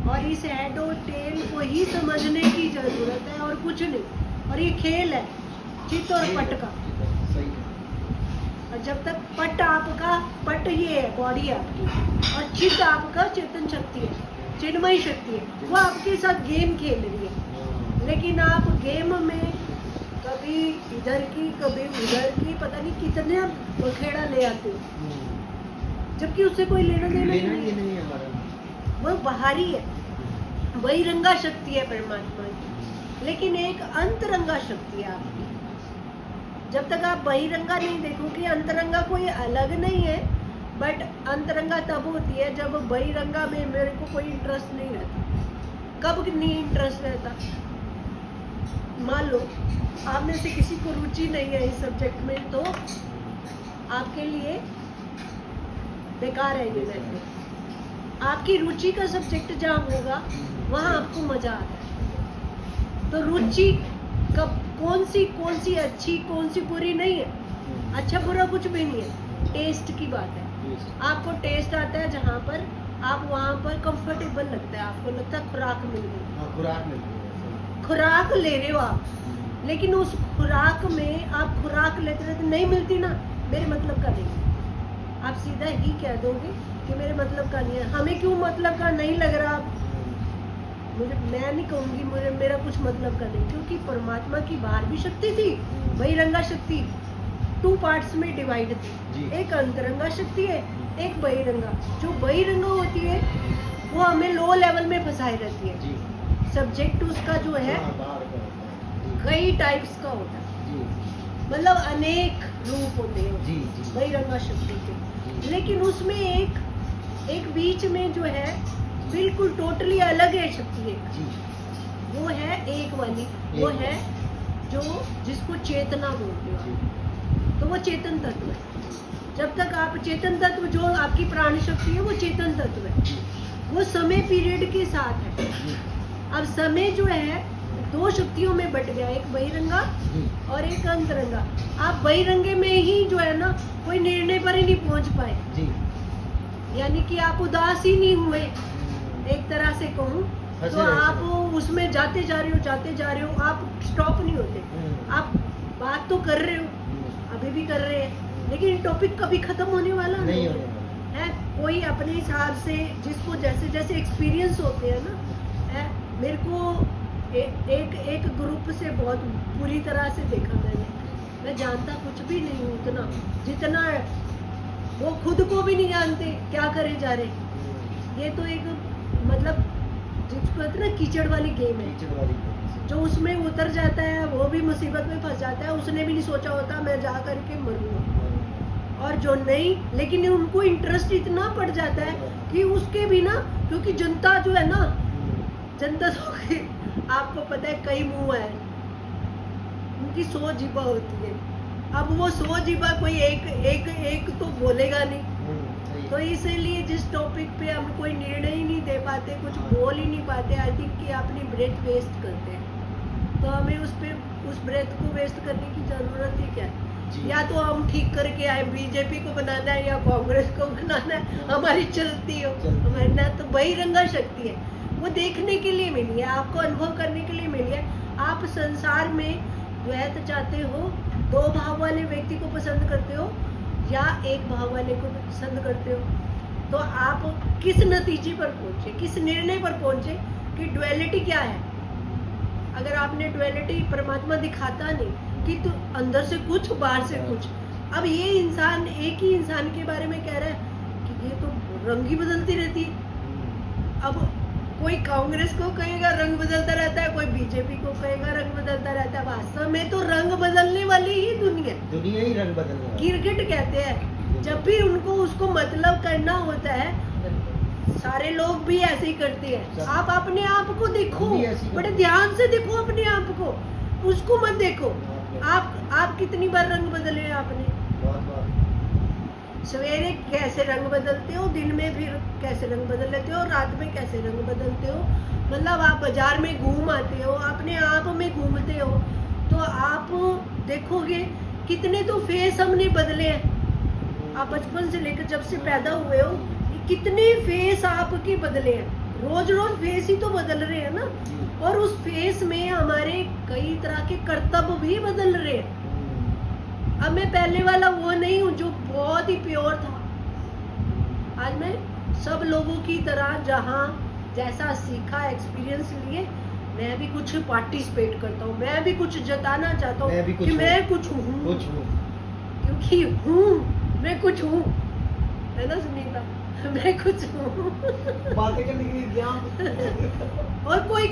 और इस हेड और टेल को ही समझने की जरूरत है और कुछ नहीं। और ये खेल है चित और पट का। सही है। और जब तक पट आपका, पट ये है बॉडी आपकी, और चित आपका चेतन शक्ति है, चिन्मयी शक्ति है, वो आपके साथ गेम खेल रही है। लेकिन आप गेम में कभी इधर की कभी उधर की पता नहीं कितने बखेड़ा ले आते हो, जबकि उससे कोई लेना देना लेना नहीं ये है। नहीं है हमारा। वो बाहरी है, बहिरंगा शक्ति है परमात्मा की, लेकिन एक अंतरंगा शक्ति है आपकी। जब तक आप बहिरंगा नहीं देखोगे, अंतरंगा कोई अलग नहीं है, बट अंतरंगा तब होती है जब बहिरंगा में मेरे को कोई इंटरेस्ट नहीं रहता। कब नहीं इंटरेस्ट रहता? मान लो आप में से किसी को रुचि नहीं है इस सब्जेक्ट में, तो आपके लिए बेकार है ये मैथ। आपकी रुचि का सब्जेक्ट जहाँ होगा वहाँ आपको मजा आता है। तो रुचि कब कौन सी अच्छी कौन सी बुरी नहीं है, अच्छा बुरा कुछ भी नहीं है, टेस्ट की बात है। आपको टेस्ट आता है जहाँ पर आप वहाँ पर कंफर्टेबल लगता है, आपको लगता है खुराक मिल गई। हाँ, खुराक मिल गई। खुराक ले रहे हो आप, लेकिन उस खुराक में आप खुराक लेते रहते नहीं मिलती ना, मेरे मतलब का नहीं, आप सीधा ही कह दोगे कि मेरे मतलब का नहीं है। हमें क्यों मतलब का नहीं लग रहा? मुझे, मैं नहीं कहूँगी मुझे मेरा कुछ मतलब का नहीं, क्योंकि परमात्मा की बाहर भी शक्ति थी, बहिरंगा शक्ति 2 पार्ट्स में डिवाइड थी। एक अंतरंगा शक्ति है, एक बहिरंगा। जो बहिरंगा होती है वो हमें लो लेवल में फंसाई रहती है। सब्जेक्ट उसका जो है कई टाइप्स का होता है, मतलब अनेक रूप होते हैं बहिरंगा शक्ति के। लेकिन उसमें एक बीच में जो है बिल्कुल टोटली अलग है शक्ति है, वो है एक वाली, वो है जो जिसको चेतना बोलते हो, तो वो चेतन तत्व है। जब तक आप चेतन तत्व, जो आपकी प्राण शक्ति है वो चेतन तत्व है, वो समय पीरियड के साथ है। अब समय जो है 2 शक्तियों में बट गया, एक बहिरंगा और एक अंतरंगा। आप बहिरंगे में ही जो है ना कोई निर्णय पर ही नहीं पहुंच पाए, यानी कि आप उदास ही नहीं हुए, एक तरह से कहूँ तो आप उसमें जाते जा रहे हो, आप स्टॉप नहीं होते। आप बात तो कर रहे हो, अभी भी कर रहे हैं, लेकिन टॉपिक कभी खत्म होने वाला नहीं है। कोई अपने हिसाब से जिसको जैसे जैसे एक्सपीरियंस होते हैं ना, है मेरे को एक ग्रुप से बहुत बुरी तरह से देखा मैं जानता कुछ भी नहीं हूँ उतना जितना है, वो खुद को भी नहीं जानते क्या करे जा रहे। ये तो एक मतलब जिसको कहते हैं ना कीचड़ वाली गेम है, जो उसमें उतर जाता है वो भी मुसीबत में फंस जाता है। उसने भी नहीं सोचा होता मैं जा करके मरूंगा, और जो नहीं, लेकिन उनको इंटरेस्ट इतना पड़ जाता है कि उसके भी ना, क्योंकि जनता जो है ना, जनता तो आपको पता है कई मुंह है, उनकी 100 जीभा होती है। अब वो 100 जीभा कोई एक तो बोलेगा नहीं, तो इसीलिए जिस टॉपिक पे हम कोई निर्णय ही नहीं दे पाते, कुछ बोल ही नहीं पाते, आई थिंक कि अपनी ब्रेथ वेस्ट करते हैं। तो हमें उस ब्रेथ को वेस्ट करने की जरूरत ही क्या है? या तो हम ठीक करके आए, बीजेपी को बनाना है या कांग्रेस को बनाना है, हमारी चलती हो, वरना तो बहिरंगा शक्ति है, वो देखने के लिए मिली है, आपको अनुभव करने के लिए मिली है। आप संसार में द्वैत चाहते हो, 2 भाव वाले व्यक्ति को पसंद करते हो या एक भाव वाले को पसंद करते हो, तो आप किस नतीजे पर पहुंचे, किस निर्णय पर पहुंचे कि डुअलिटी क्या है? अगर आपने डुअलिटी, परमात्मा दिखाता नहीं कि तो अंदर से कुछ बाहर से कुछ। अब ये इंसान एक ही इंसान के बारे में कह रहा है कि ये तो रंग ही बदलती रहती है। अब कोई कांग्रेस को कहेगा रंग बदलता रहता है, कोई बीजेपी को कहेगा रंग बदलता रहता है। वास्तव में तो रंग बदलने वाली ही दुनिया ही रंग बदल रहा है। क्रिकेट कहते हैं, जब भी उनको उसको मतलब करना होता है, सारे लोग भी ऐसे ही करते हैं। आप अपने आप को देखो, बड़े ध्यान से देखो अपने आप को, उसको मत देखो। आप कितनी बार रंग बदले हैं आपने? सवेरे कैसे रंग बदलते हो, दिन में फिर कैसे रंग बदल लेते हो, रात में कैसे रंग बदलते हो। मतलब आप बाजार में घूम आते हो, अपने आप में घूमते हो, तो आप देखोगे कितने तो फेस हमने बदले हैं। आप बचपन से लेकर जब से पैदा हुए हो, कितने फेस आपके बदले हैं। रोज रोज फेस ही तो बदल रहे हैं ना, जी। और उस फेस में हमारे कई तरह के कर्तव्य भी बदल रहे हैं। अब मैं पहले वाला वो नहीं हूँ जो बहुत ही प्योर था। आज मैं सब लोगों की तरह जहाँ जैसा सीखा, एक्सपीरियंस लिए, मैं भी कुछ पार्टिसिपेट करता हूँ, मैं भी कुछ जताना चाहता मैं भी हूँ कुछ कि हूँ। मैं कुछ हूँ, कुछ हूँ। क्योंकि हूँ, मैं कुछ हूँ, है ना सुनीता? मैं कुछ हूँ बातें करने के लिए ज्ञान और कोई